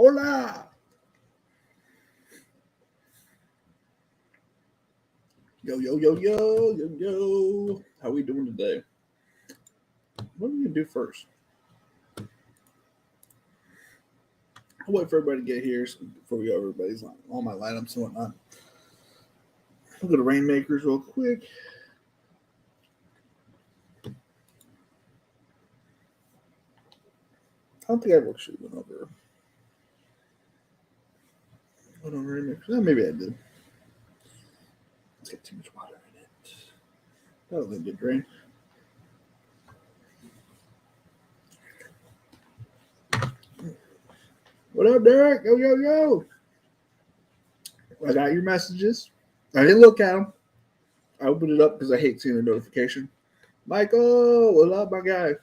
Hola. Yo, yo, yo, yo, yo, yo. How we doing today? What are we going to do first? I'll wait for everybody to get here before we go over everybody's all my lineups and whatnot. We'll go to Rainmakers real quick. I don't think I actually went over Rainmakers. Oh, maybe I did. Let's get too much water in it. That'll be a good drain. What up, Derek? Yo, yo, yo. I got your messages. I didn't look at them. I opened it up because I hate seeing a notification. Michael, what up, my guy?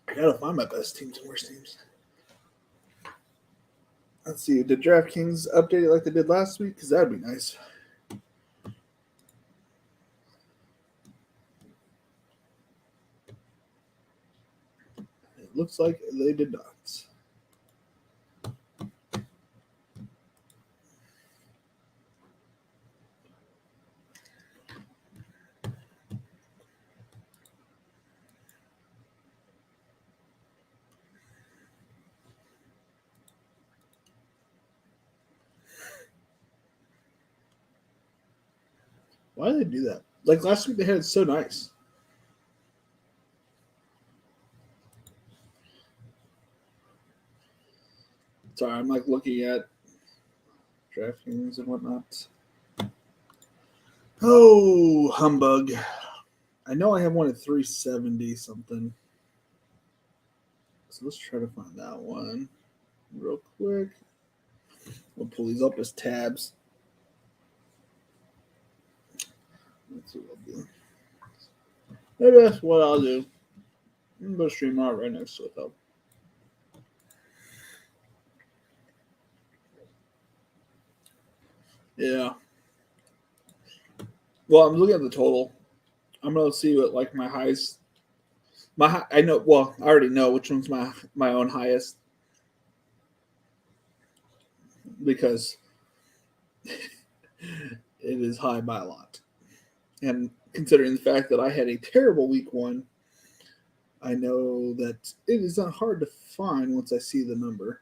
I gotta find my best teams and worst teams. Let's see. Did DraftKings update it like they did last week? Because that'd be nice. It looks like they did not. Why did they do that? Like last week, they had it so nice. Sorry, I'm like looking at DraftKings and whatnot. Oh, humbug. I know I have one at 370 something. So let's try to find that one real quick. We'll pull these up as tabs. That's what I'll do. Maybe that's what I'll do. I'm going to stream out right next to it, though. Yeah. Well, I'm looking at the total. I'm going to see what, like, my highest. I know. Well, I already know which one's my own highest. Because it is high by a lot. And considering the fact that I had a terrible week one, I know that it is not hard to find once I see the number.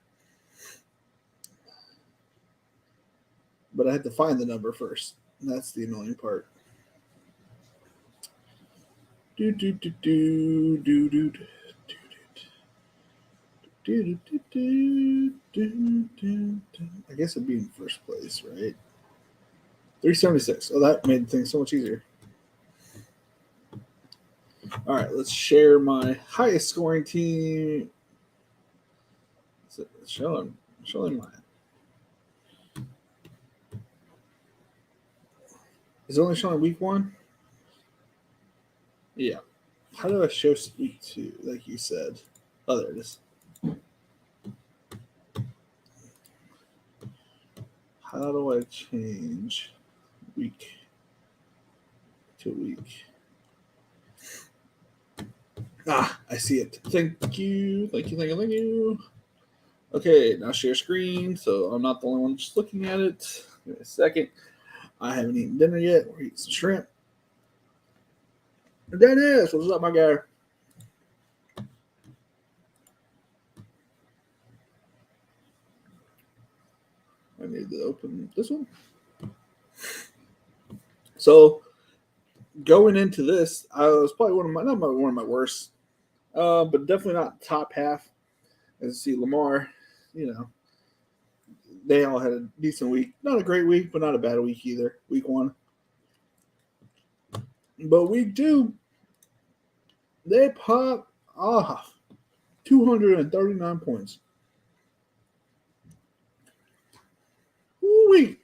But I had to find the number first. And that's the annoying part. I guess it'd be in first place, right? 376. Oh, that made things so much easier. All right, let's share my highest scoring team. Show him mine. Is it only showing week one? Yeah. How do I show week two, like you said? Oh, there it is. How do I change week to week? Ah, I see it. Thank you. Thank you. Okay, now share screen, so I'm not the only one just looking at it. Give me a second. I haven't eaten dinner yet. We're eating some shrimp. Dennis, what's up, my guy? I need to open this one. So going into this, I was probably one of my worst, but definitely not top half. As you see, Lamar, they all had a decent week. Not a great week, but not a bad week either. Week one. But week two, they popped off 239 points. Woo-wee.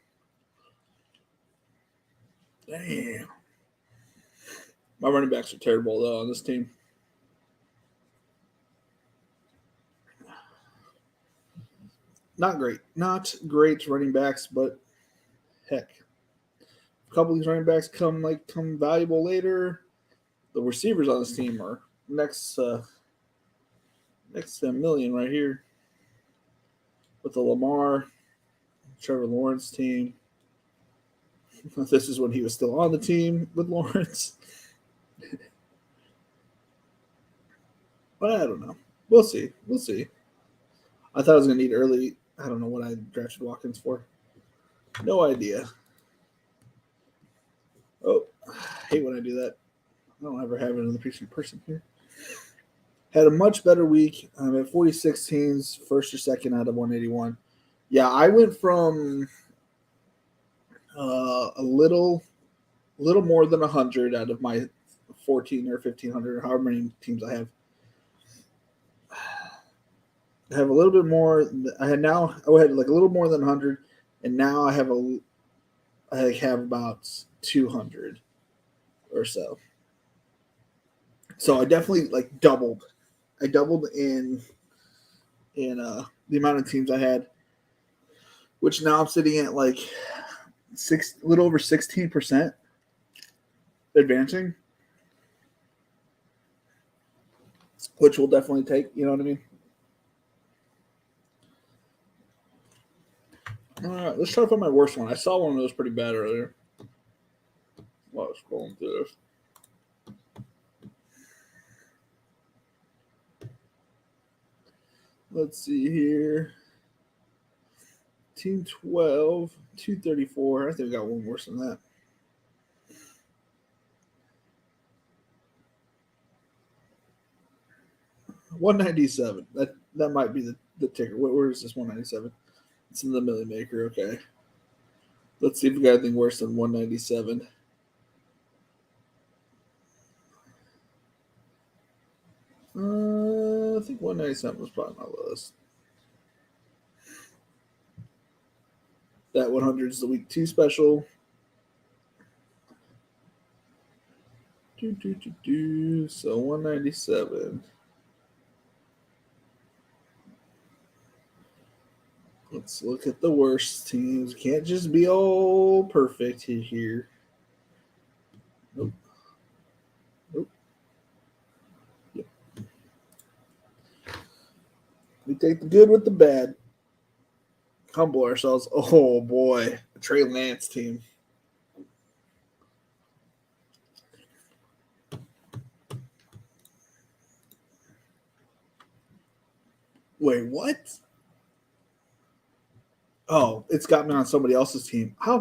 Damn. My running backs are terrible, though, on this team. Not great running backs, but heck, a couple of these running backs come valuable later. The receivers on this team are next million right here with the Lamar, Trevor Lawrence team. This is when he was still on the team with Lawrence. But I don't know. We'll see. We'll see. I thought I was going to need early. I don't know what I drafted Watkins for. No idea. Oh, I hate when I do that. I don't ever have another person here. Had a much better week. I'm at 46 teams, first or second out of 181. Yeah, I went from a little more than 100 out of my 14 or 1500 or however many teams I have. I have a little bit more. I had like a little more than 100, and now I have about 200 or so. So I definitely like doubled. I doubled in the amount of teams I had, which now I'm sitting at like a little over 16% advancing, which will definitely take. You know what I mean? All right, let's try to find my worst one. I saw one that was pretty bad earlier. While I was scrolling through this. Let's see here. Team 12, 234. I think we got one worse than that. 197. That might be the ticker. Where is this 197? It's in the Millie Maker. Okay. Let's see if we got anything worse than 197. I think 197 was probably my lowest. That 100 is the week 2 special. So 197. Let's look at the worst teams. Can't just be all perfect here. Nope. Nope. Yep. We take the good with the bad. Humble ourselves. Oh boy, the Trey Lance team. Wait, what? Oh, it's got me on somebody else's team. How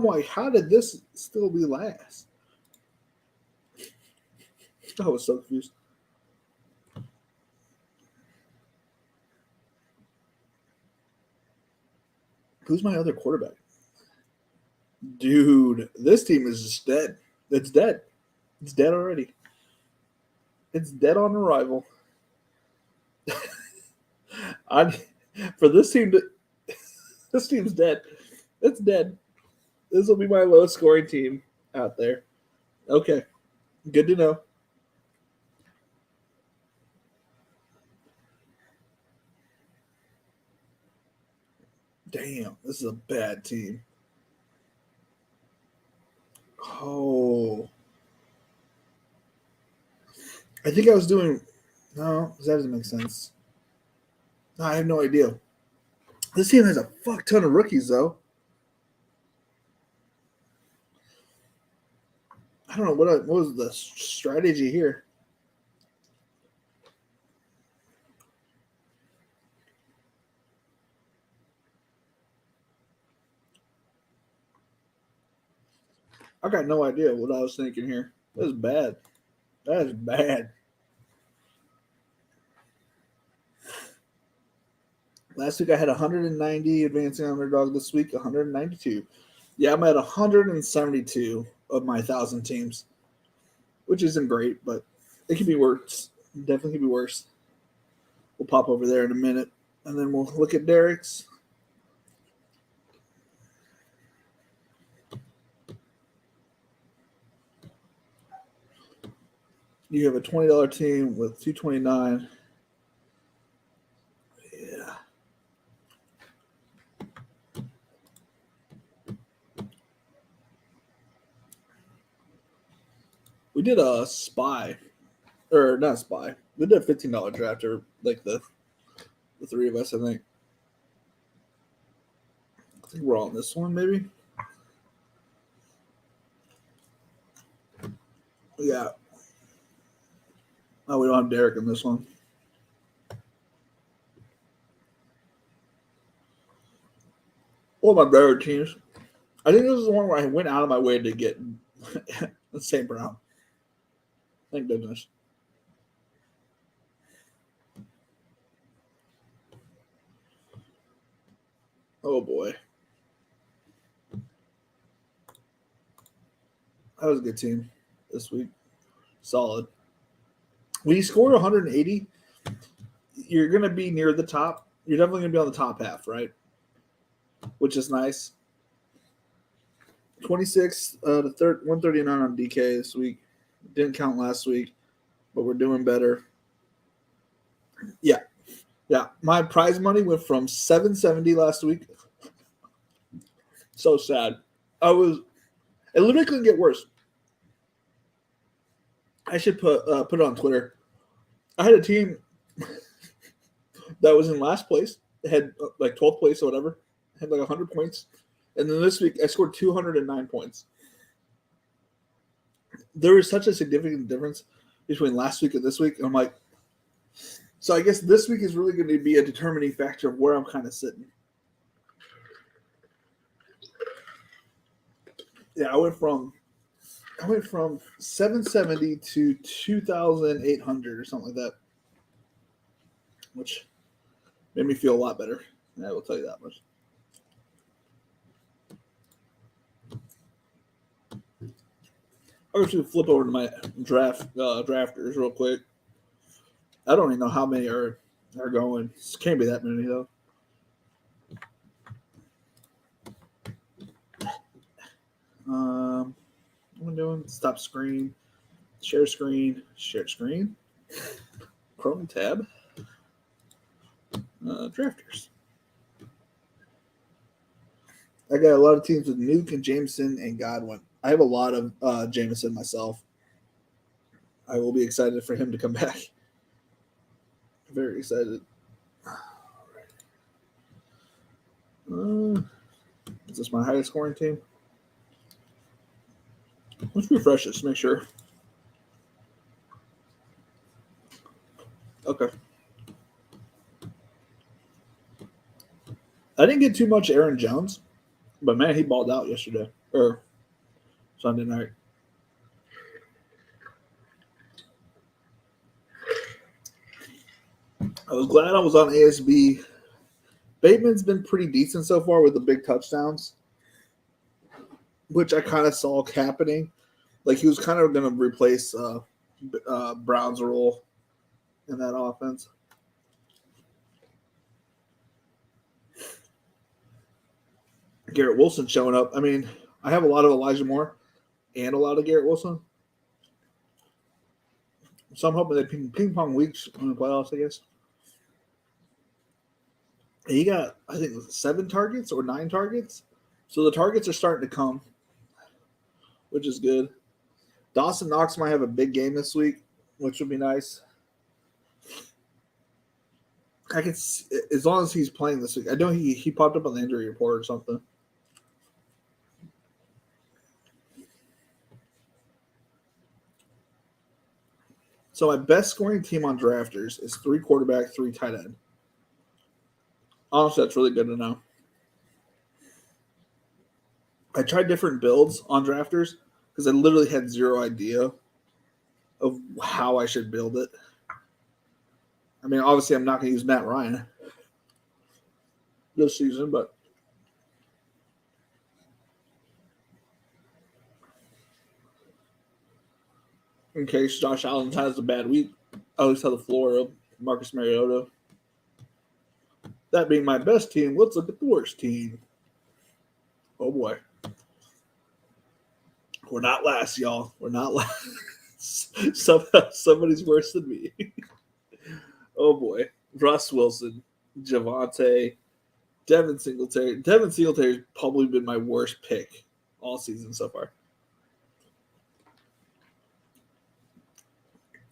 did this still be last? I was so confused. Who's my other quarterback? Dude, this team is just dead. It's dead. It's dead already. It's dead on arrival. For this team, this team's dead. It's dead. This will be my lowest scoring team out there. Okay, good to know. Damn, this is a bad team. Oh, I think I was doing. No, that doesn't make sense. No, I have no idea. This team has a fuck ton of rookies, though. I don't know what was the strategy here. I got no idea what I was thinking here. That is bad. That is bad. Last week I had 190 advancing underdog. This week 192. Yeah, I'm at 172 of my 1,000 teams, which isn't great, but it could be worse. Definitely could be worse. We'll pop over there in a minute, and then we'll look at Derek's. You have a $20 team with 229. Yeah. We did a spy or not spy. We did a $15 draft, or like the three of us. I think we're on this one, maybe. Yeah. Oh, we don't have Derek in this one. One of my better teams. I think this is the one where I went out of my way to get the St. Brown. Thank goodness. Oh boy. That was a good team this week. Solid. When you score 180, you're going to be near the top. You're definitely going to be on the top half, right? Which is nice. 26 to 139 on DK this week. Didn't count last week, but we're doing better. Yeah. Yeah. My prize money went from 770 last week. So sad. It literally couldn't get worse. I should put it on Twitter. I had a team that was in last place. It had like 12th place or whatever. Had like 100 points. And then this week I scored 209 points. There is such a significant difference between last week and this week. I'm like, so I guess this week is really going to be a determining factor of where I'm kind of sitting. Yeah, I went from 770 to 2,800 or something like that, which made me feel a lot better. I will tell you that much. I'm just going to flip over to my drafters real quick. I don't even know how many are going. It can't be that many though. What am I doing? Stop screen, share screen, Chrome tab, drafters. I got a lot of teams with Nuke and Jameson and Godwin. I have a lot of Jameson myself. I will be excited for him to come back. Very excited. Is this my highest scoring team? Let's refresh this, make sure. Okay. I didn't get too much Aaron Jones, but man, he balled out yesterday or Sunday night. I was glad I was on ASB. Bateman's been pretty decent so far with the big touchdowns, which I kind of saw happening. Like he was kind of going to replace Brown's role in that offense. Garrett Wilson showing up. I mean, I have a lot of Elijah Moore and a lot of Garrett Wilson. So I'm hoping they ping pong weeks in the playoffs, I guess. And he got, I think, 7 targets or 9 targets. So the targets are starting to come, which is good. Dawson Knox might have a big game this week, which would be nice. I can, as long as he's playing this week. I know he popped up on the injury report or something. So my best scoring team on drafters is 3 quarterback, 3 tight end. Honestly, that's really good to know. I tried different builds on drafters because I literally had zero idea of how I should build it. I mean, obviously, I'm not going to use Matt Ryan this season, but in case Josh Allen has a bad week, I always have the floor of Marcus Mariota. That being my best team, let's look at the worst team. Oh boy. We're not last, y'all. We're not last. Somebody's worse than me. Oh boy. Russ Wilson, Javonte, Devin Singletary. Devin Singletary's probably been my worst pick all season so far.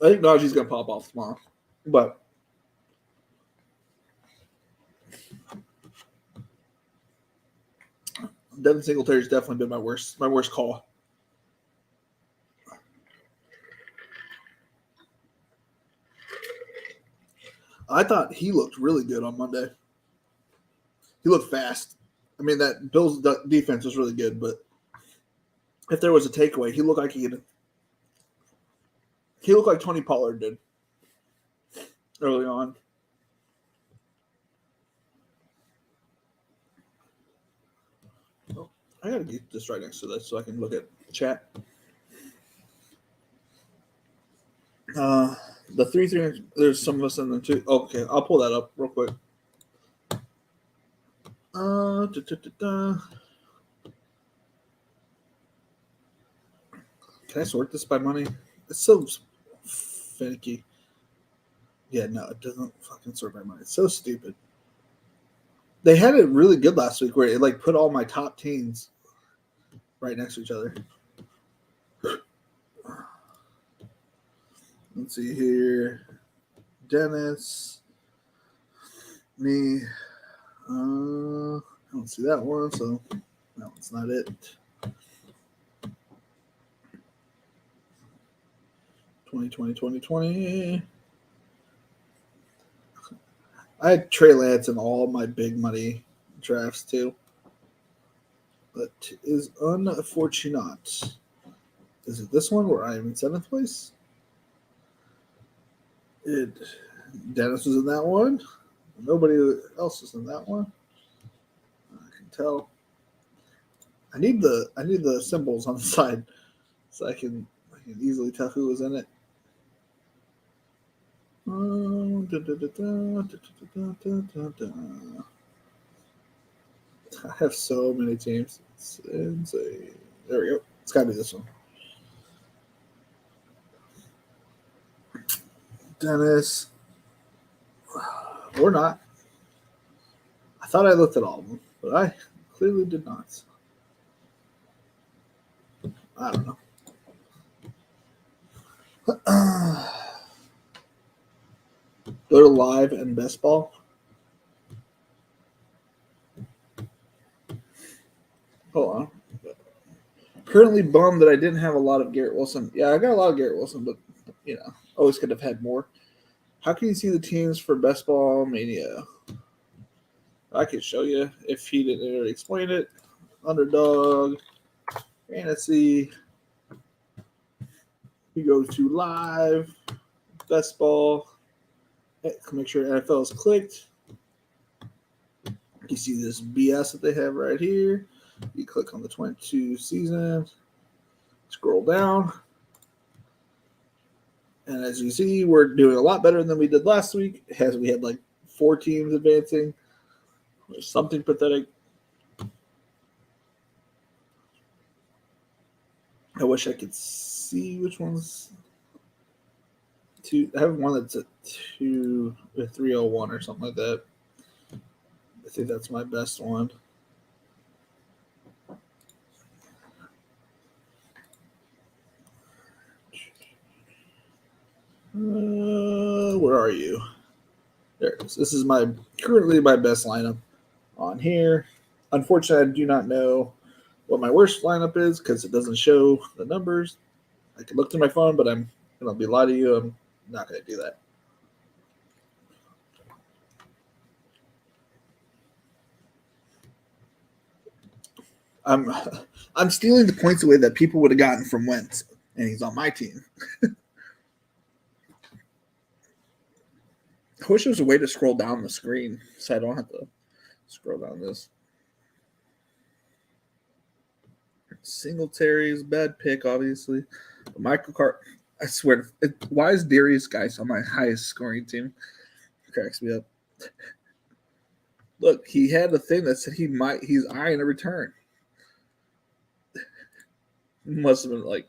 I think Najee's going to pop off tomorrow. But Devin Singletary's definitely been my worst call. I thought he looked really good on Monday. He looked fast. I mean, that Bills defense was really good, but if there was a takeaway, he looked like he looked like Tony Pollard did early on. Oh, I gotta get this right next to this so I can look at chat. The 3-3. There's some of us in them too. Oh, okay, I'll pull that up real quick. Da, da, da, da. Can I sort this by money? It's so finicky. Yeah, no, it doesn't fucking sort by money. It's so stupid. They had it really good last week where it like put all my top teams right next to each other. Let's see here. Dennis. Me. I don't see that one, so that one's not it. 2020. I had Trey Lance in all my big money drafts too. That is unfortunate. Is it this one where I am in 7th place? Dennis was in that one. Nobody else was in that one. I can tell. I need the symbols on the side so I can easily tell who was in it. I have so many teams. It's insane. There we go. It's got to be this one. Dennis. Or not. I thought I looked at all of them, but I clearly did not. I don't know. Go to live and best ball. Hold on. Currently bummed that I didn't have a lot of Garrett Wilson. Yeah, I got a lot of Garrett Wilson, but always could have had more. How can you see the teams for Best Ball Mania? I could show you if he didn't already explain it. Underdog, fantasy. You go to live, Best Ball. Make sure NFL is clicked. You see this BS that they have right here. You click on the 22 season, scroll down. And as you see, we're doing a lot better than we did last week. We had like 4 teams advancing. There's something pathetic. I wish I could see which ones. I have one that's at 301 or something like that. I think that's my best one. Where are you? There it is. This is currently my best lineup on here. Unfortunately, I do not know what my worst lineup is because it doesn't show the numbers. I can look through my phone, but I'm going to be lying to you. I'm not going to do that. I'm stealing the points away that people would have gotten from Wentz, and he's on my team. I wish there was a way to scroll down the screen so I don't have to scroll down this. Singletary's bad pick, obviously. Michael Carter. I swear, why is Darius Geis on my highest scoring team? It cracks me up. Look, he had a thing that said he's eyeing a return. Must have been like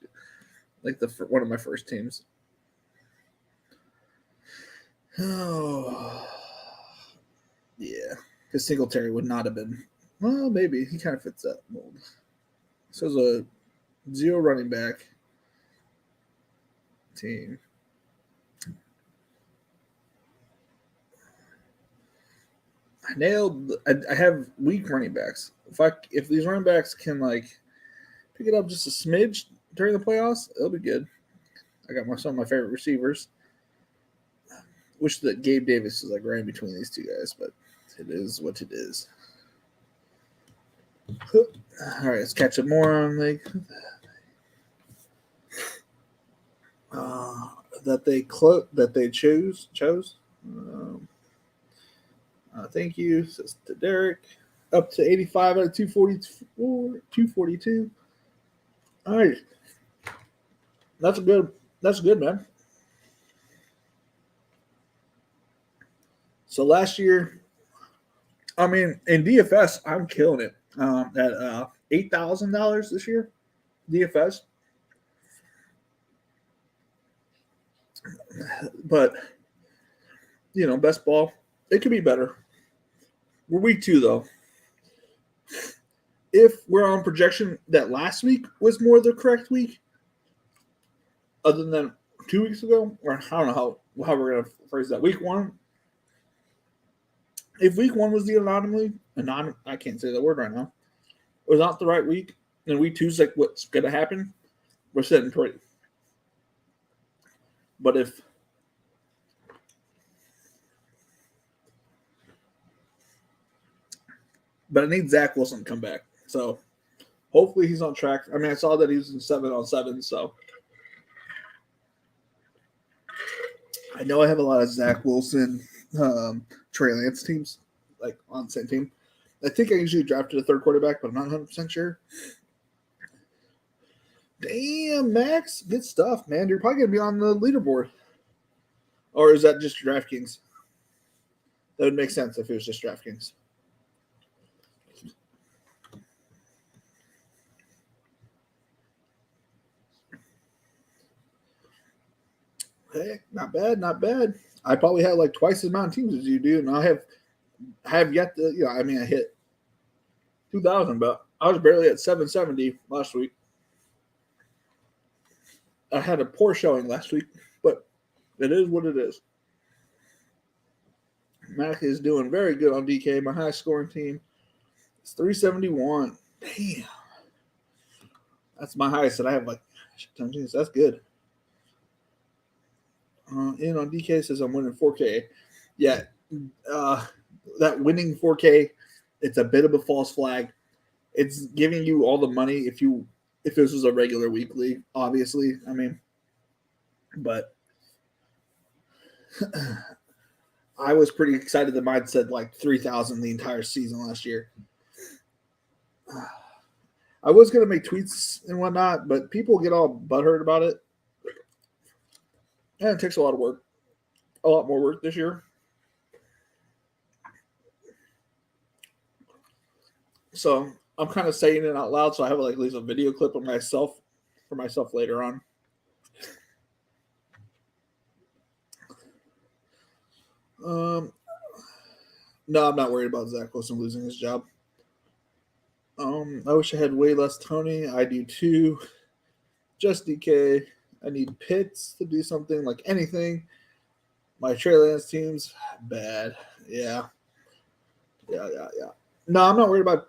one of my first teams. Oh, yeah. Because Singletary would not have been. Well, maybe he kind of fits that mold. So it's a 0 running back team. I have weak running backs. If these running backs can like pick it up just a smidge during the playoffs, it'll be good. I got some of my favorite receivers. Wish that Gabe Davis was like right in between these two guys, but it is what it is. All right, let's catch up more on that they chose. Thank you, to Derek. Up to 85 out of 244, 242. All right, that's good, man. So last year, I mean, in DFS, I'm killing it at $8,000 this year. DFS, but best ball, it could be better. We're week 2 though. If we're on projection that last week was more the correct week, other than 2 weeks ago, or I don't know how we're gonna phrase that. Week 1. If week 1 was the anomaly, I can't say the word right now, it was not the right week, and week 2 is like what's gonna happen, we're sitting pretty. But I need Zach Wilson to come back. So hopefully he's on track. I mean, I saw that he was in 7-on-7, so I know I have a lot of Zach Wilson, Trey Lance teams, like on the same team. I think I usually drafted a third quarterback, but I'm not 100% sure. Damn, Max. Good stuff, man. You're probably going to be on the leaderboard. Or is that just DraftKings? That would make sense if it was just DraftKings. Hey, not bad, not bad. I probably have like twice as amount of teams as you do, and I have yet to, I mean, I hit 2,000, but I was barely at 770 last week. I had a poor showing last week, but it is what it is. Mac is doing very good on DK. My high scoring team is 371. Damn. That's my highest that I have, like, that's good. In on DK says I'm winning 4K. Yeah, that winning 4K, it's a bit of a false flag. It's giving you all the money if this was a regular weekly, obviously. I mean, but I was pretty excited that mine said like 3,000 the entire season last year. I was going to make tweets and whatnot, but people get all butthurt about it. And it takes a lot of work. A lot more work this year. So I'm kind of saying it out loud, so I have like at least a video clip of myself for myself later on. No, I'm not worried about Zach Wilson losing his job. I wish I had way less Tony. I do too. Just DK. I need Pitts to do something, like anything. My Trey Lance team's bad. Yeah. No, I'm not worried about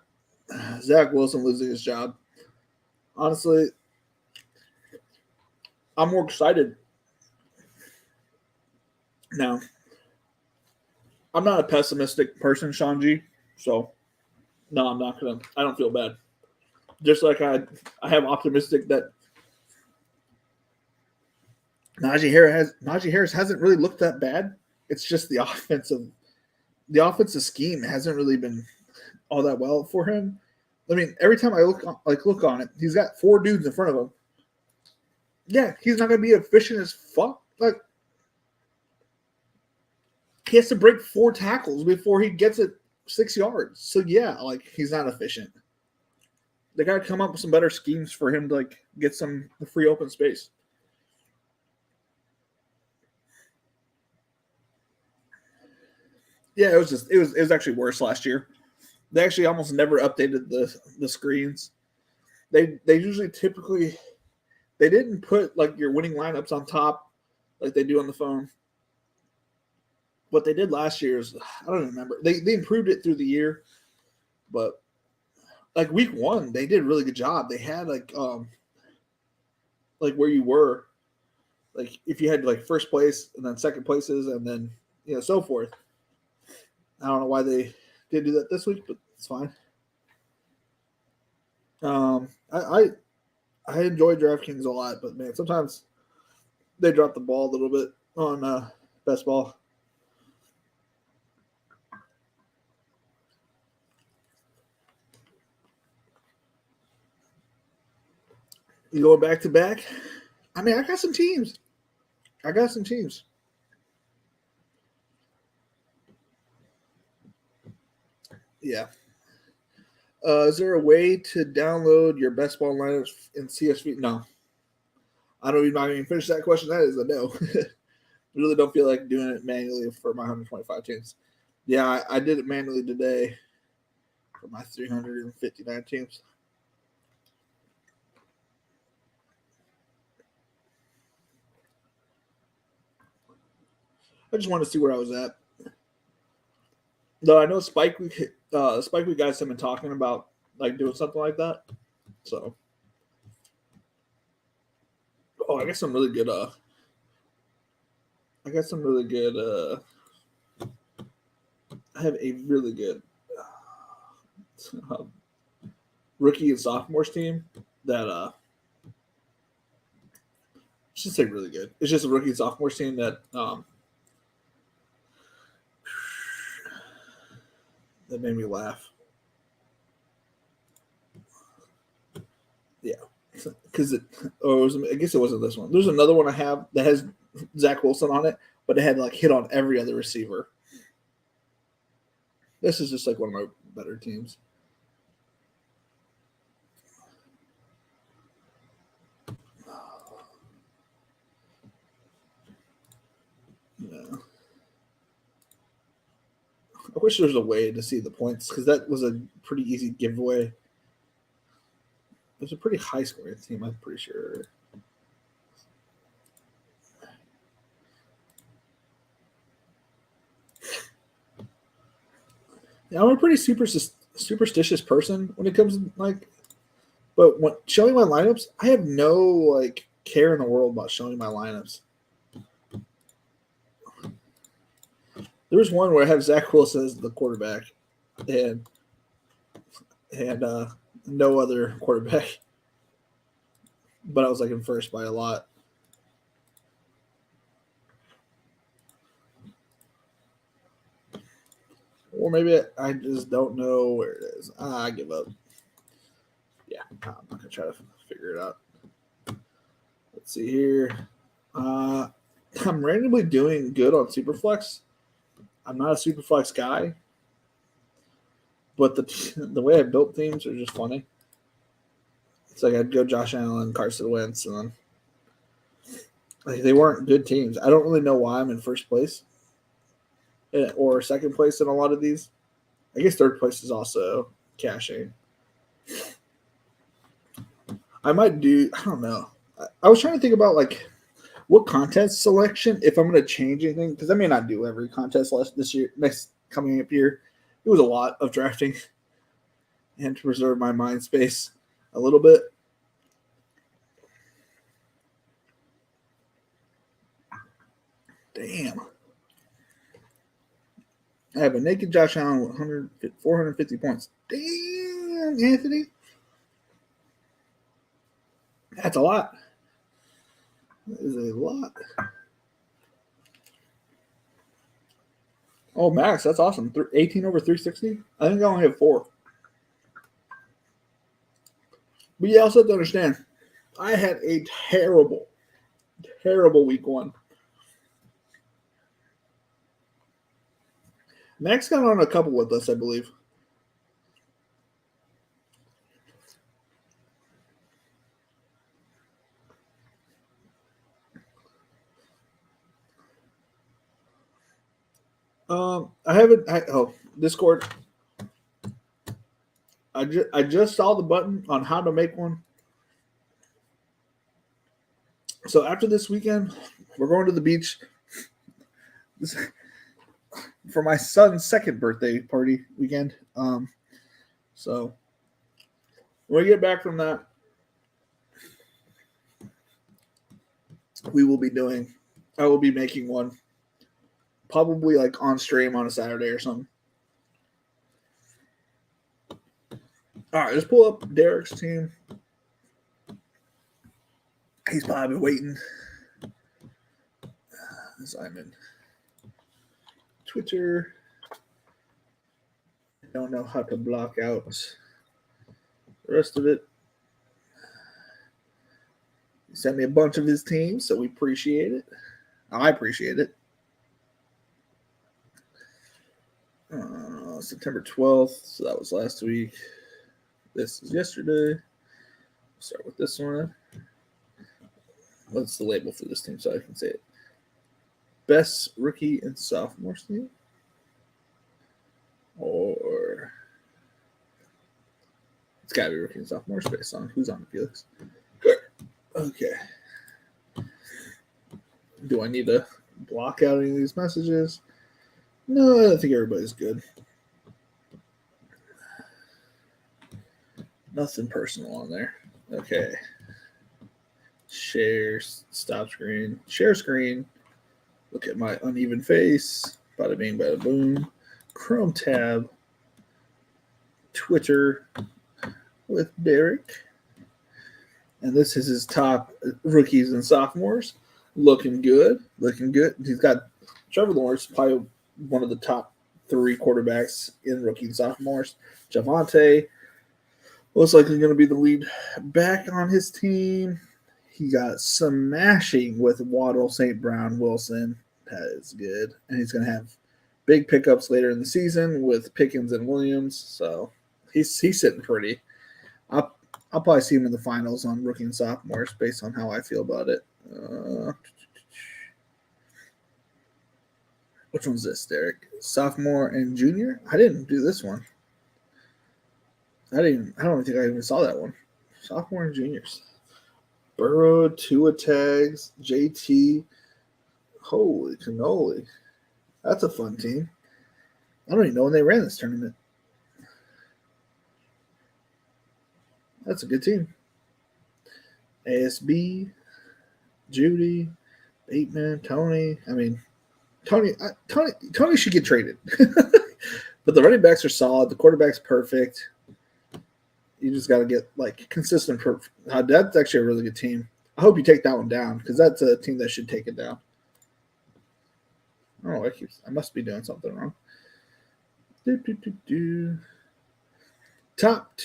Zach Wilson losing his job. Honestly, I'm more excited. Now, I'm not a pessimistic person, Sean G. So, no, I'm not gonna. I don't feel bad. Just like I have optimistic that Najee Harris hasn't really looked that bad. It's just the offensive scheme hasn't really been all that well for him. I mean, every time I look on it, he's got 4 dudes in front of him. Yeah, he's not gonna be efficient as fuck. Like, he has to break 4 tackles before he gets it 6 yards. So yeah, like, he's not efficient. They gotta come up with some better schemes for him to like get some free open space. Yeah, it was actually worse last year. They actually almost never updated the screens. They usually typically they didn't put like your winning lineups on top like they do on the phone. what they did last year is I don't remember. They improved it through the year, but like week one, they did a really good job. They had like where you were, like if you had like first place and then second places and then so forth. I don't know why they did do that this week, but it's fine. I enjoy DraftKings a lot, but man, sometimes they drop the ball a little bit on best ball. You going back to back? I mean, I got some teams. Yeah. Is there a way to download your best ball lineups in CSV? No. I don't even finish that question. That is a no. I really don't feel like doing it manually for my 125 teams. Yeah, I did it manually today for my 359 teams. I just wanted to see where I was at. Though I know Spike Week guys have been talking about like doing something like that. So, I got some really good. I got some really good. I have a really good uh, rookie and sophomores team that I should say really good. It's just a rookie and sophomores team that that made me laugh. Yeah, because I guess it wasn't this one. There's another one I have that has Zach Wilson on it, but it had like hit on every other receiver. This is just like one of my better teams. Yeah. I wish there was a way to see the points because that was a pretty easy giveaway. It was a pretty high scoring team, I'm pretty sure. Yeah, I'm a pretty superstitious person when it comes to like, but when showing my lineups, I have no like care in the world about showing my lineups. There was one where I have Zach Wilson as the quarterback, and and no other quarterback, but I was like in first by a lot. Or maybe I just don't know where it is. I give up. Yeah, I'm not gonna try to figure it out. Let's see here. Uh, I'm randomly doing good on Superflex. I'm not a Superflex guy, but the way I built teams are just funny. It's like I'd go Josh Allen, Carson Wentz, and then like they weren't good teams. I don't really know why I'm in first place or second place in a lot of these. I guess third place is also cashing. I might do. I don't know. I was trying to think about like what contest selection if I'm going to change anything because I may not do every contest last this year next coming up year. It was a lot of drafting and to preserve my mind space a little bit. Damn. I have a naked Josh Allen with 450 points. Damn, Anthony. That's a lot. That is a lot. Oh, Max, that's awesome. 18 over 360? I think I only have 4. But you also have to understand, I had a terrible, terrible week 1. Max got on a couple with us, I believe. I haven't. Discord. I just saw the button on how to make one. So after this weekend, we're going to the beach. for my son's second birthday party weekend. So when we get back from that, I will be making one, probably like on stream on a Saturday or something. All right, let's pull up Derek's team. He's probably waiting. As I'm in Twitter. I don't know how to block out the rest of it. He sent me a bunch of his teams, so we appreciate it. I appreciate it. September 12th, so that was last week. This is yesterday. Start with this one. What's the label for this team so I can say it? Best rookie and sophomore team? Or it's got to be rookie and sophomore based on who's on the Felix. Okay. Do I need to block out any of these messages? No, I think everybody's good. Nothing personal on there. Okay. Share, stop screen, share screen. Look at my uneven face. Bada bing, bada boom. Chrome tab. Twitter with Derek. And this is his top rookies and sophomores. Looking good. Looking good. He's got Trevor Lawrence, probably one of the top 3 quarterbacks in rookie and sophomores. Javonte, most likely going to be the lead back on his team. He got smashing with Waddle, St. Brown, Wilson. That is good. And he's going to have big pickups later in the season with Pickens and Williams. So he's sitting pretty. I'll probably see him in the finals on rookie and sophomores based on how I feel about it. Which one's this, Derek? Sophomore and junior? I didn't do this one. I don't think I even saw that one. Sophomore and juniors. Burrow, Tua tags, JT. Holy cannoli. That's a fun team. I don't even know when they ran this tournament. That's a good team. ASB, Judy, Bateman, Tony. I mean, Tony should get traded. But the running backs are solid. The quarterback's perfect. You just got to get like consistent. That's actually a really good team. I hope you take that one down because that's a team that should take it down. Oh, I must be doing something wrong. Top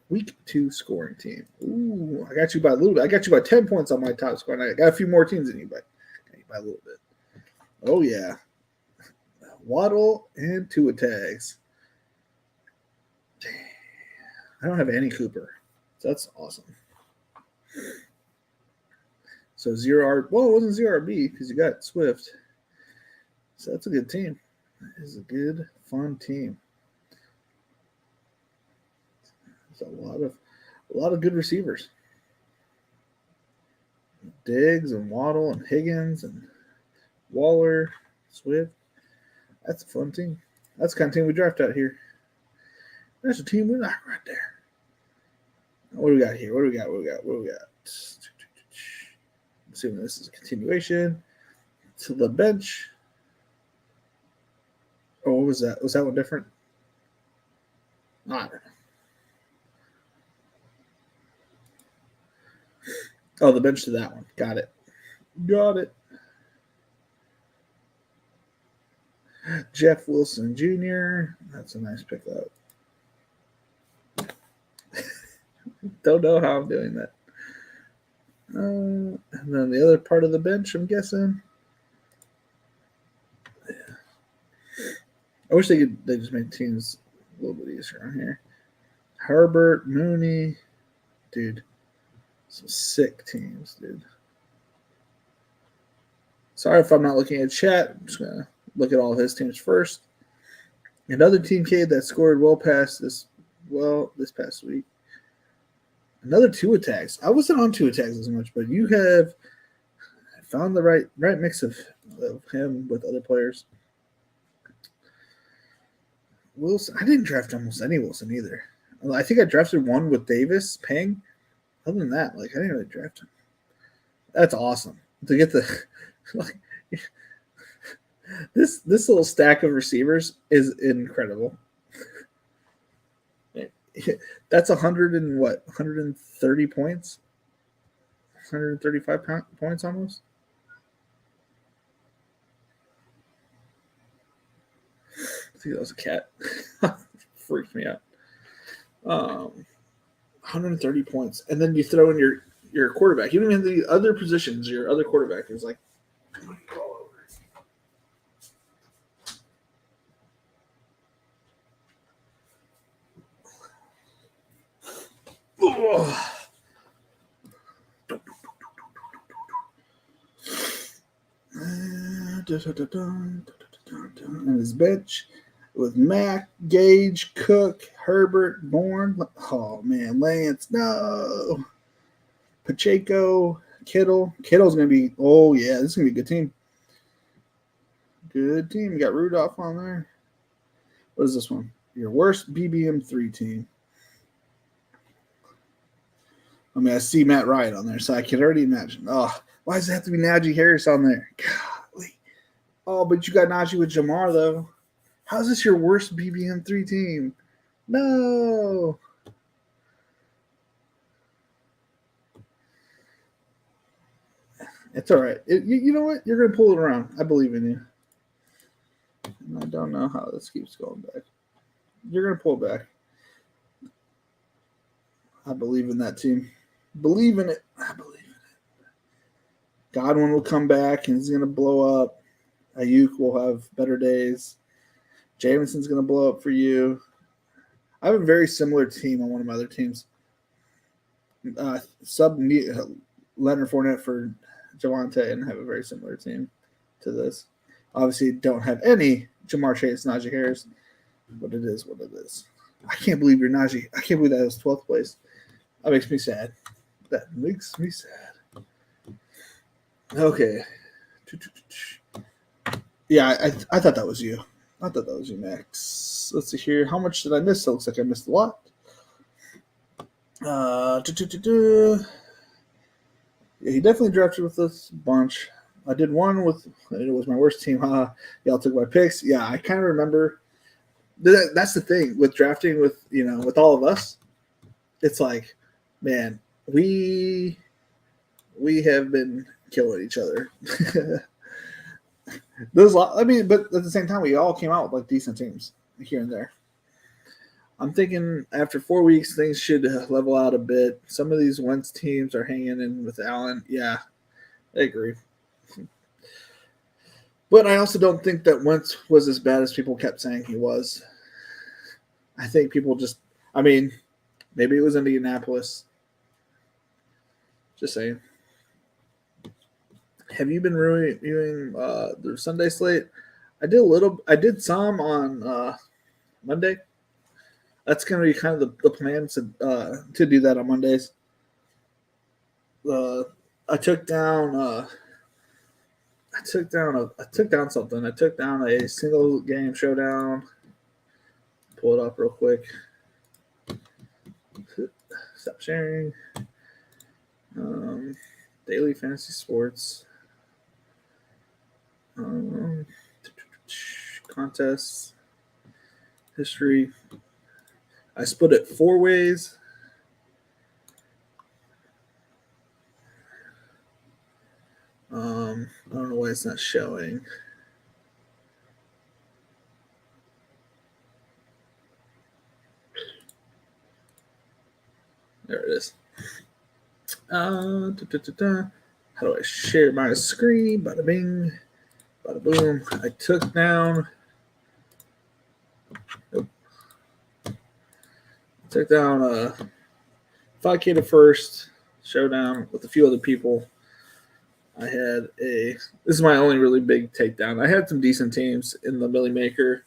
week 2 scoring team. Ooh, I got you by a little bit. I got you by 10 points on my top score. And I got a few more teams than you, but by a little bit. Oh yeah, Waddle and Tua tags. I don't have any Cooper, so that's awesome. So 0 R. Well, it wasn't 0 RB because you got Swift. So that's a good team. That is a good, fun team. There's a lot of good receivers. Diggs and Waddle and Higgins and Waller, Swift. That's a fun team. That's the kind of team we draft out here. That's a team we like right there. What do we got here? What do we got? Assuming this is a continuation. To the bench. Oh, what was that? Was that one different? I don't know. Oh, the bench to that one. Got it. Jeff Wilson Jr. That's a nice pickup. Don't know how I'm doing that. And then the other part of the bench, I'm guessing. Yeah. I wish they just made teams a little bit easier on here. Herbert, Mooney, dude. Some sick teams, dude. Sorry if I'm not looking at chat. I'm just gonna look at all of his teams first. Another team kid that scored this past week. Another 2 attacks. I wasn't on 2 attacks as much, but you have found the right mix of of him with other players. Wilson, I didn't draft almost any Wilson either. I think I drafted one with Davis Pang. Other than that, like I didn't really draft him. That's awesome to get the like this little stack of receivers is incredible. That's 100 and what 130 points, 135 points almost. I think that was a cat. Freaked me out. 130 points, and then you throw in your quarterback. You don't even have the other positions. Your other quarterback is like and his bench with Mack, Gage, Cook, Herbert, Bourne. Oh man, Lance, no. Pacheco, Kittle. Kittle's gonna be. Oh yeah, this is gonna be a good team. Good team. You got Rudolph on there. What is this one? Your worst BBM3 team. I mean, I see Matt Ryan on there, so I can already imagine. Oh, why does it have to be Najee Harris on there? Golly. Oh, but you got Najee with Jamar, though. How's this your worst BBM3 team? No. It's all right. You know what? You're going to pull it around. I believe in you. And I don't know how this keeps going back. You're going to pull it back. I believe in that team. Believe in it. I believe in it. Godwin will come back and he's going to blow up. Ayuk will have better days. Jameson's going to blow up for you. I have a very similar team on one of my other teams. Sub Leonard Fournette for Javonte and have a very similar team to this. Obviously, don't have any Jamar Chase, Najee Harris, but it is what it is. I can't believe you're Najee. I can't believe that was 12th place. That makes me sad. That makes me sad. Okay. Yeah, I thought that was you. I thought that was you, Max. Let's see here. How much did I miss? It looks like I missed a lot. Yeah, he definitely drafted with this bunch. I did one with it was my worst team. Y'all took my picks. Yeah, I kind of remember. That's the thing with drafting with with all of us. It's like, man, we have been killing each other. I mean, but at the same time, we all came out with like decent teams here and there. I'm thinking after 4 weeks, things should level out a bit. Some of these Wentz teams are hanging in with Allen. Yeah, I agree. But I also don't think that Wentz was as bad as people kept saying he was. I think people maybe it was Indianapolis. Just saying. Have you been reviewing the Sunday slate? I did some on Monday. That's going to be kind of the plan to do that on Mondays. I took down something. I took down a single game showdown. Pull it up real quick. Stop sharing. Daily fantasy sports. Contests. History. I split it 4 ways. I don't know why it's not showing. There it is. How do I share my screen? Bada bing, bada boom. I took down. Took down 5K to first showdown with a few other people. This is my only really big takedown. I had some decent teams in the Millie Maker,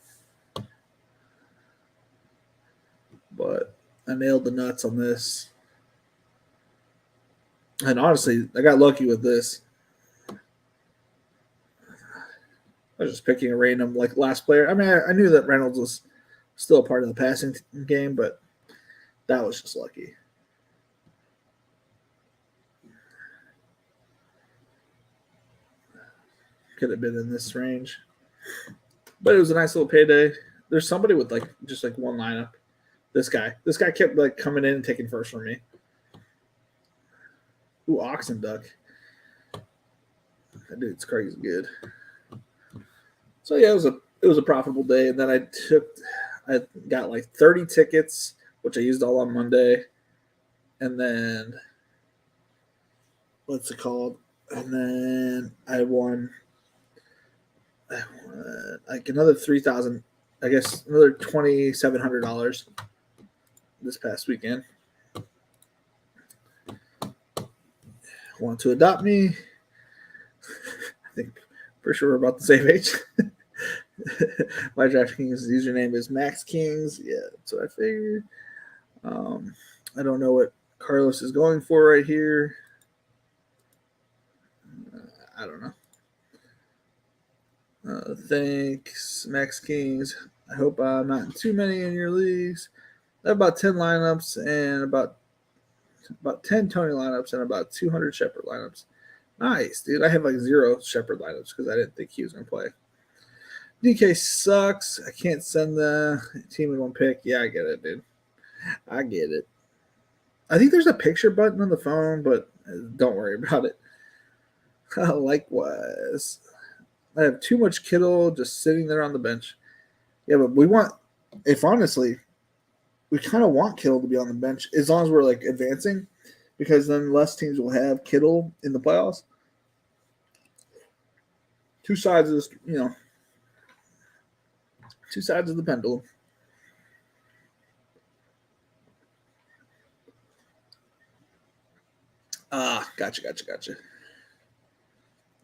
but I nailed the nuts on this. And honestly, I got lucky with this. I was just picking a random like last player. I mean, I knew that Reynolds was still a part of the passing game, but that was just lucky. Could have been in this range, but it was a nice little payday. There's somebody with like just like one lineup. This guy kept like coming in and taking first from me. Ooh, Oxen Duck. That dude's crazy good. So yeah, it was a profitable day, and then I got like 30 tickets, which I used all on Monday, and then what's it called? And then I won like another 3,000. I guess another $2,700 this past weekend. Want to adopt me? I think for sure we're about the same age. My DraftKings username is Max Kings. Yeah, that's what I figured. I don't know what Carlos is going for right here. I don't know. Thanks, Max Kings. I hope I'm not in too many in your leagues. I have about 10 lineups and about 10 Tony lineups and about 200 Shepherd lineups. Nice, dude. I have like 0 Shepherd lineups because I didn't think he was going to play. DK sucks. I can't send the team in one pick. Yeah, I get it, dude. I get it. I think there's a picture button on the phone, but don't worry about it. Likewise. I have too much Kittle just sitting there on the bench. Yeah, but honestly, we kind of want Kittle to be on the bench as long as we're like advancing, because then less teams will have Kittle in the playoffs. Two sides of this, two sides of the pendulum. Gotcha.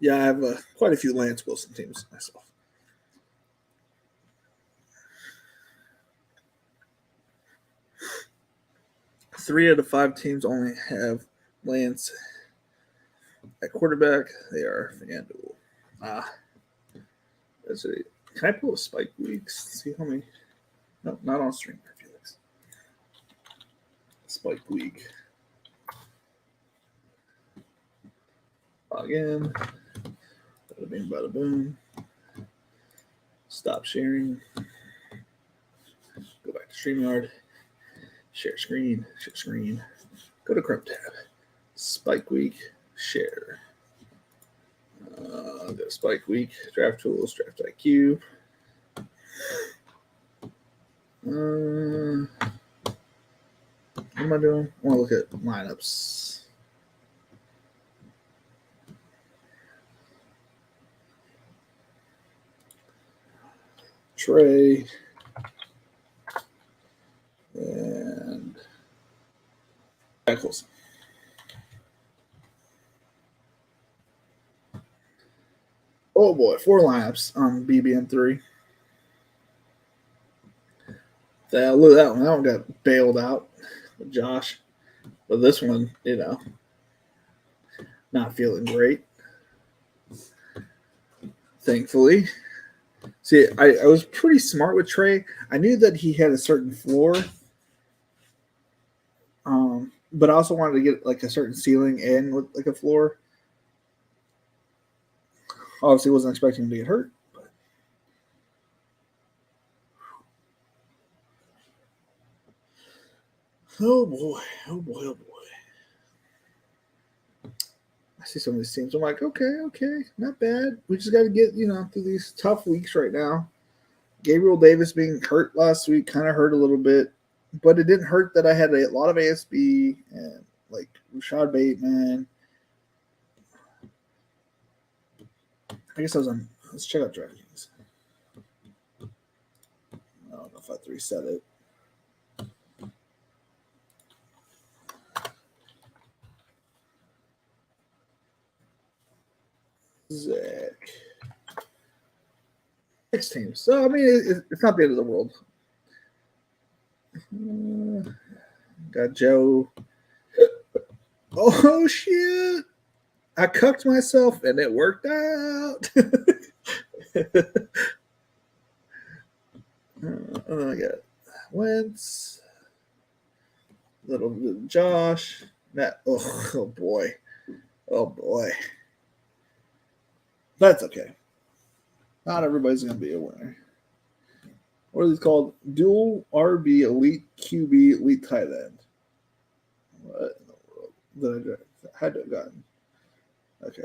Yeah, I have quite a few Lance Wilson teams myself. Three out of 5 teams only have Lance at quarterback. They are FanDuel. That's it. Can I pull a Spike Weeks? See how many? No, not on stream, Felix. Spike Week. Log in. Bada bing, bada boom. Stop sharing. Go back to StreamYard. Share screen. Go to Chrome tab. Spike Week. Share. Go to Spike Week. Draft Tools. Draft IQ. What am I doing? I want to look at lineups. Trey and tackles. Oh boy, 4 lineups on BBN3. Look at that one. That one got bailed out with Josh. But this one, not feeling great. Thankfully. See, I was pretty smart with Trey. I knew that he had a certain floor. But I also wanted to get like a certain ceiling and with like a floor. Obviously, wasn't expecting him to get hurt. But. Oh boy. I see some of these teams. I'm like, okay, not bad. We just got to get through these tough weeks right now. Gabriel Davis being hurt last week kind of hurt a little bit, but it didn't hurt that I had a lot of ASB and like Rashad Bateman. I guess I was on. Let's check out DraftKings. I don't know if I have to reset it. Zach. 6 teams. So, I mean, it's not the end of the world. Got Joe. Oh, shit. I cucked myself, and it worked out. And then I got Wentz, little Josh, Matt. Oh boy. Oh boy. That's okay. Not everybody's going to be a winner. What are these called? Dual RB Elite QB Elite tight end. What in the world did I had to have gotten? Okay.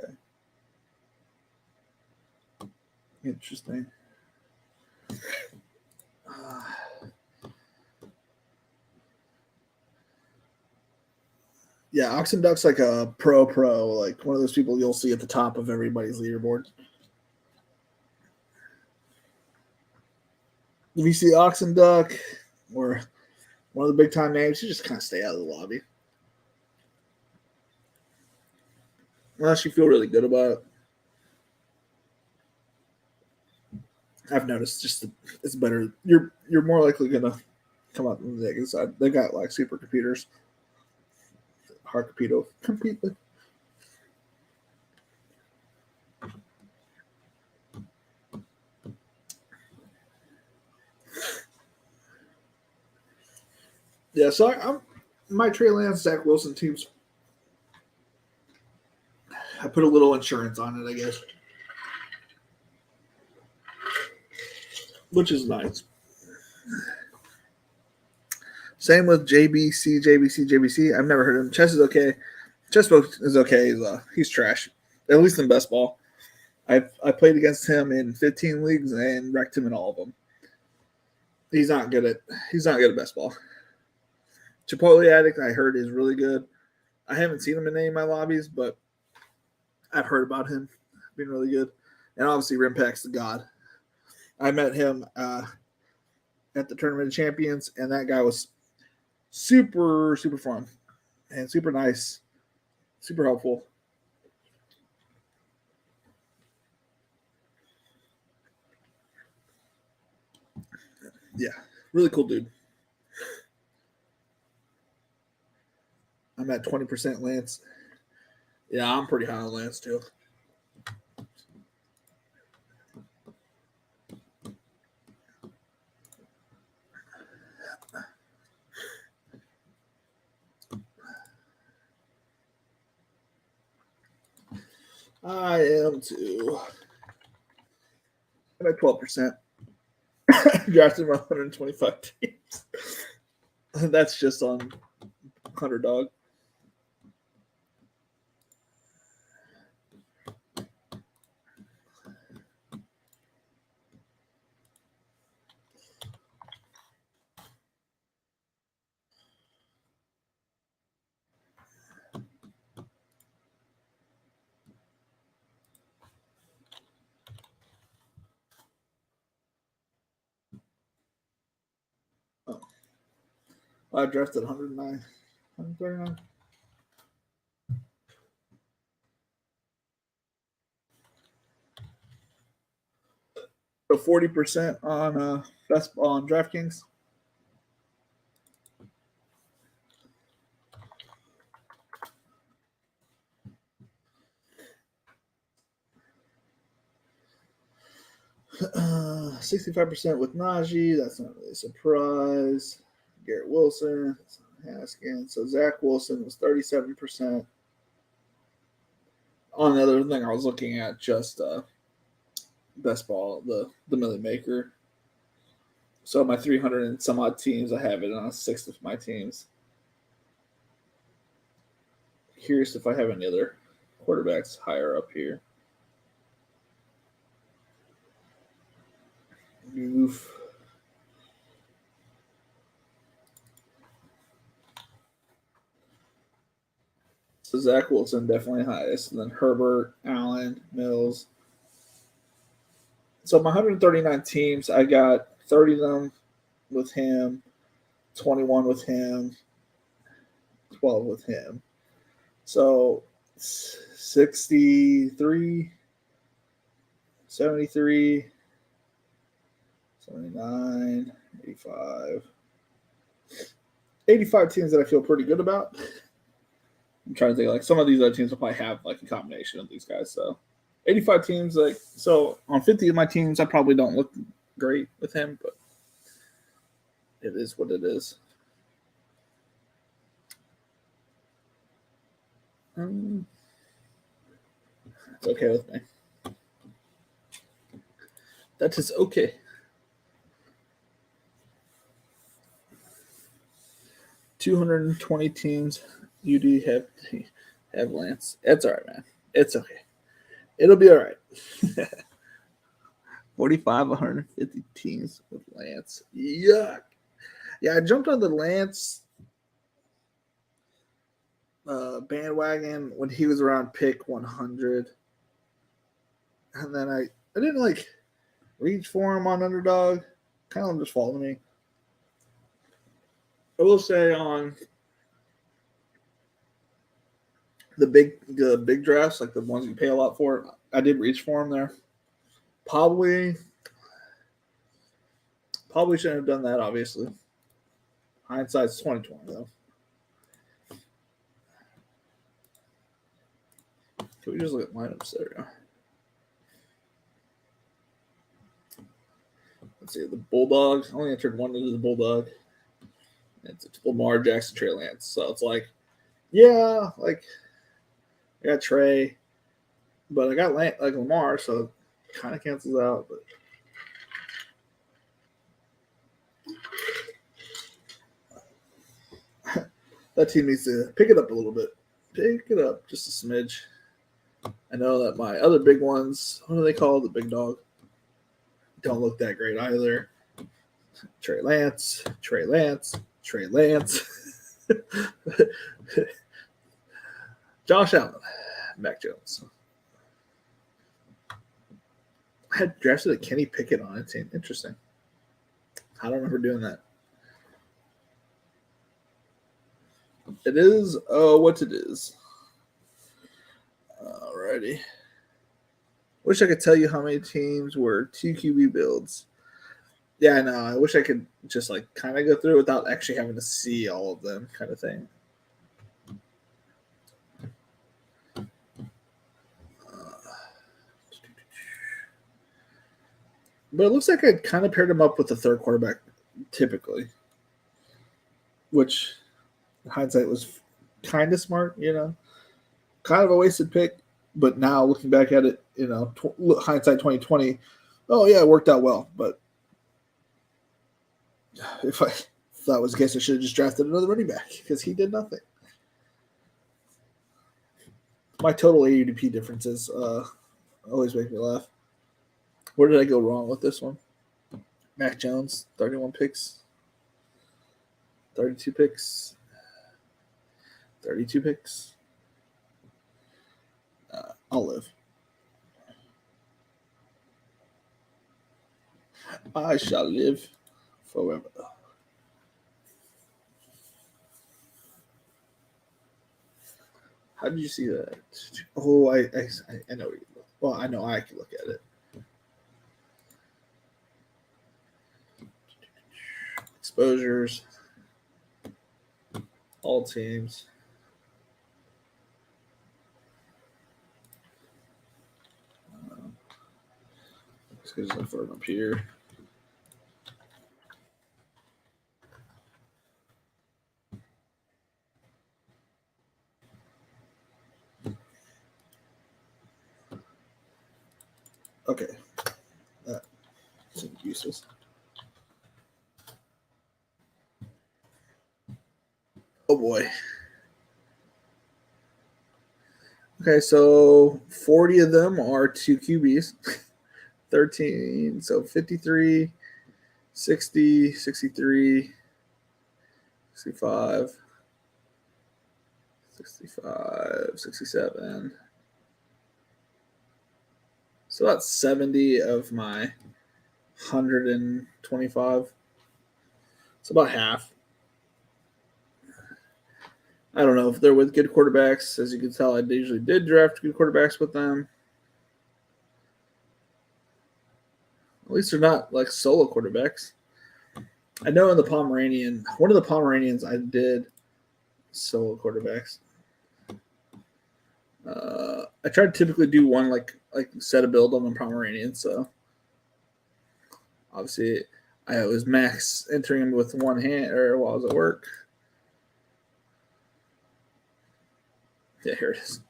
Interesting. Yeah, Oxen Duck's like a pro, like one of those people you'll see at the top of everybody's leaderboard. If you see Oxen Duck or one of the big time names, you just kind of stay out of the lobby. Unless you feel really good about it. I've noticed it's better. You're more likely gonna come out on the negative side. They got like supercomputers, hard compete with. Yeah, so I'm my Trey Lance, Zach Wilson teams. I put a little insurance on it, I guess, which is nice. Same with JBC. I've never heard of him. Chess is okay. Chessbook is okay. He's trash, at least in best ball. I played against him in 15 leagues and wrecked him in all of them. He's not good at best ball. Chipotle Addict, I heard, is really good. I haven't seen him in any of my lobbies, but I've heard about him being really good. And obviously, Rimpack's the god. I met him at the Tournament of Champions, and that guy was super, super fun and super nice, super helpful. Yeah, really cool dude. I'm at 20% Lance. Yeah, I'm pretty high on Lance too. I am too. I'm at 12%. Drafted 125 teams. That's just on Underdog. Oh. I drafted 109, 139. So 40% on best on DraftKings. Uh, 65% with Najee. That's not really a surprise. Garrett Wilson. That's not Haskins. So Zach Wilson was 37%. On the other thing, I was looking at just best ball, the Millie Maker. So my 300 and some odd teams, I have it on a sixth of my teams. Curious if I have any other quarterbacks higher up here. Oof. So Zach Wilson definitely highest, and then Herbert, Allen, Mills. So my 139 teams, I got 30 of them with him, 21 with him, 12 with him. So 63, 73, 79, 85. 85 teams that I feel pretty good about. I'm trying to think, like, some of these other teams will probably have like a combination of these guys. So 85 teams, like, so on 50 of my teams, I probably don't look great with him, but it is what it is. It's okay with me. That is okay. $220 teams. You do have Lance. It's all right, man. It's okay. It'll be all right. 45, 150 teams with Lance. Yuck. Yeah, I jumped on the Lance bandwagon when he was around pick 100. And then I didn't like reach for him on Underdog. Kind of just followed me. I will say on the big drafts, like the ones you pay a lot for, I did reach for him there. Probably shouldn't have done that, obviously. Hindsight's 2020, though. Can we just look at lineups there? Let's see, the Bulldogs. I only entered one into the Bulldog. It's Lamar Jackson, Trey Lance. So it's like, yeah, like I got Trey, but I got Lamar, so it kind of cancels out. But that team needs to pick it up a little bit. Pick it up just a smidge. I know that my other big ones, what do they call the big dog? Don't look that great either. Trey Lance. Josh Allen. Mac Jones. I had drafted a Kenny Pickett on it. Interesting. I don't remember doing that. It is what it is. Alrighty. Wish I could tell you how many teams were 2 QB builds. Yeah, I know. I wish I could just like kind of go through without actually having to see all of them, kind of thing. But it looks like I kind of paired him up with the third quarterback, typically, which in hindsight was kind of smart, kind of a wasted pick. But now looking back at it, hindsight 2020, oh yeah, it worked out well. But if that was the case, I should have just drafted another running back because he did nothing. My total AUDP differences always make me laugh. Where did I go wrong with this one? Mac Jones, 31 picks. 32 picks. 32 picks. I'll live. I shall live forever. How did you see that? Oh, I know. Well, I know I can look at it. Exposures. All teams. Let's get this info up here. Okay. That's useless. Oh boy. Okay, so 40 of them are 2 QBs. 13, so 53, 60, 63, 65, 65, 67. So about 70 of my 125. It's about half. I don't know if they're with good quarterbacks. As you can tell, I usually did draft good quarterbacks with them. At least they're not like solo quarterbacks. I know in the Pomeranian, one of the Pomeranians I did solo quarterbacks. I try to typically do one like set a build on the Pomeranian. So obviously, I was max entering him with one hand or while I was at work. Yeah, here it is.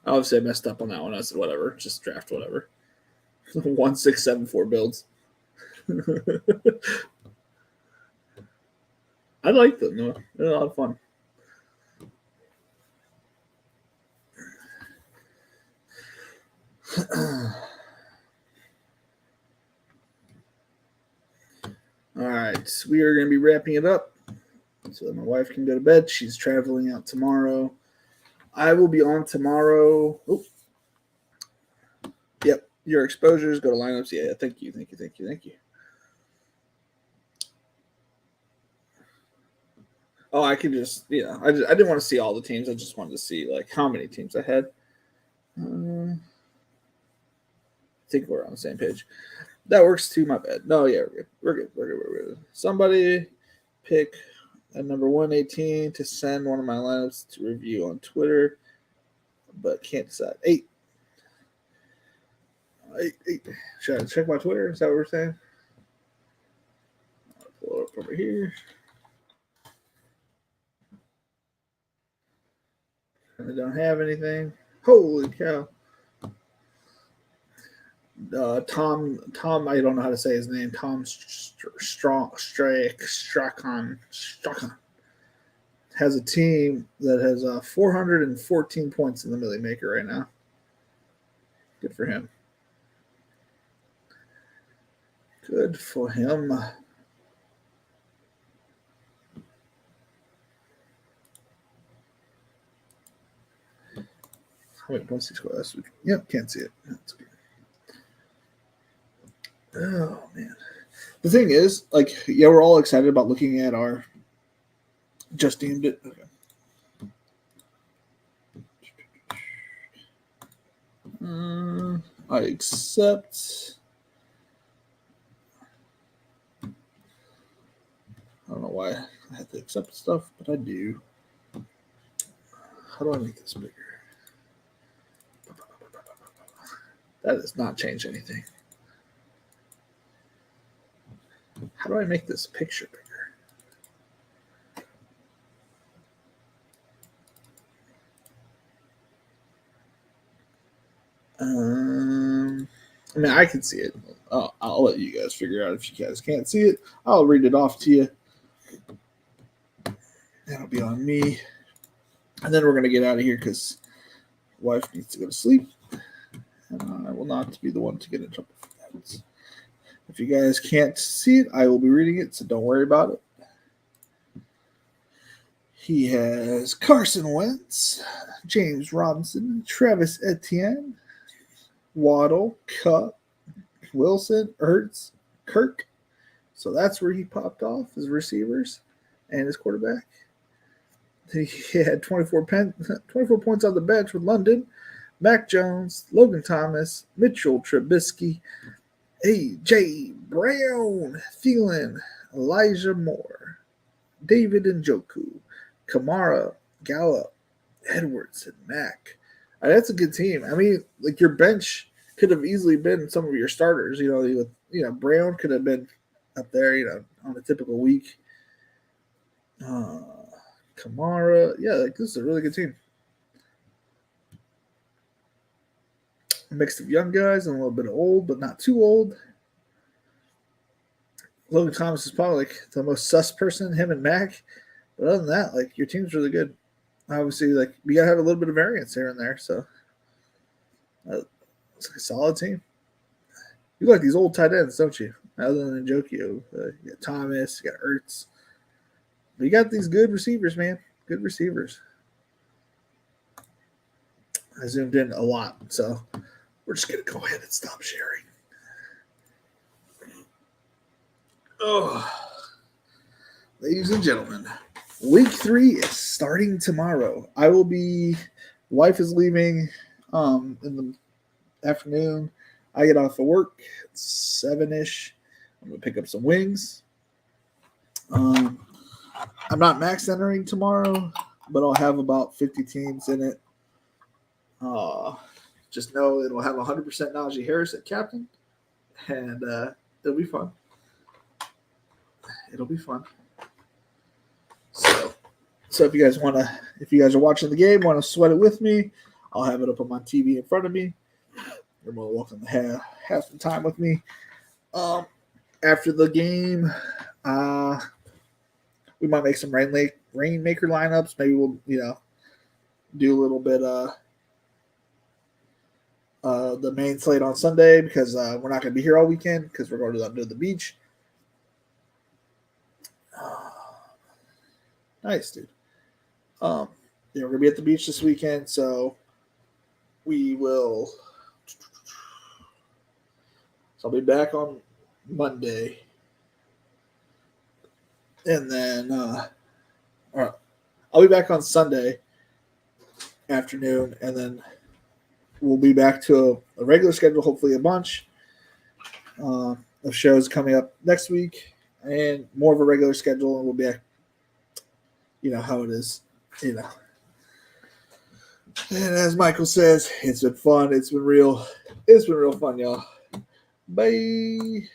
Obviously, I messed up on that one. I said whatever, just draft whatever. 1674 builds. I like them. No, they're a lot of fun. All right, we are going to be wrapping it up so that my wife can go to bed. She's traveling out tomorrow. I will be on tomorrow. Oh, yep. Your exposures, go to lineups. Yeah, thank you. Oh, I could just, I didn't want to see all the teams. I just wanted to see like how many teams I had. I think we're on the same page. That works too. My bad. No, yeah, we're good. Somebody pick a number 118 to send one of my lineups to review on Twitter, but can't decide. Eight. Should I check my Twitter? Is that what we're saying? I'll pull it up over here. I don't have anything. Holy cow. Tom, I don't know how to say his name. Tom Strachan has a team that has 414 points in the Millie Maker right now. Good for him. Good for him. How many points did he score last week? Yep, can't see it. That's good. Oh man. The thing is, like, yeah, we're all excited about looking at our just deemed it. Okay. I accept. I don't know why I have to accept stuff, but I do. How do I make this bigger? That does not change anything. How do I make this picture bigger? I mean, I can see it. I'll let you guys figure out if you guys can't see it. I'll read it off to you. That'll be on me. And then we're going to get out of here because wife needs to go to sleep. And I will not be the one to get in trouble for that. If you guys can't see it, I will be reading it, so don't worry about it. He has Carson Wentz, James Robinson, Travis Etienne, Waddle, Kupp, Wilson, Ertz, Kirk. So that's where he popped off his receivers and his quarterback. He had 24 points on the bench with London, Mac Jones, Logan Thomas, Mitchell Trubisky, A.J. Brown, Thielen, Elijah Moore, David Njoku, Kamara, Gallup, Edwards, and Mack. That's a good team. I mean, like your bench could have easily been some of your starters. Brown could have been up there. On a typical week. Kamara, yeah, like this is a really good team. A mix of young guys and a little bit of old, but not too old. Logan Thomas is probably like the most sus person, him and Mac. But other than that, like your team's really good. Obviously, like you gotta have a little bit of variance here and there. So it's like a solid team. You like these old tight ends, don't you? Other than Njoku, you got Thomas, you got Ertz. But you got these good receivers, man. Good receivers. I zoomed in a lot, so we're just gonna go ahead and stop sharing. Oh, ladies and gentlemen, week 3 is starting tomorrow. Wife is leaving in the afternoon. I get off of work at 7-ish. I'm gonna pick up some wings. I'm not max entering tomorrow, but I'll have about 50 teams in it. Just know it'll have 100% Najee Harris at captain, and it'll be fun. It'll be fun. So if you guys are watching the game, want to sweat it with me, I'll have it up on my TV in front of me. You're more welcome to have some time with me. After the game, we might make some rainmaker lineups. Maybe we'll do a little bit the main slate on Sunday because we're not going to be here all weekend because we're going to the beach. Nice, dude. We're going to be at the beach this weekend, so we will. So I'll be back on Monday, and then I'll be back on Sunday afternoon, and then we'll be back to a regular schedule, hopefully a bunch of shows coming up next week, and more of a regular schedule, and we'll be back. You know how it is, And as Michael says, it's been fun. It's been real fun, y'all. Bye.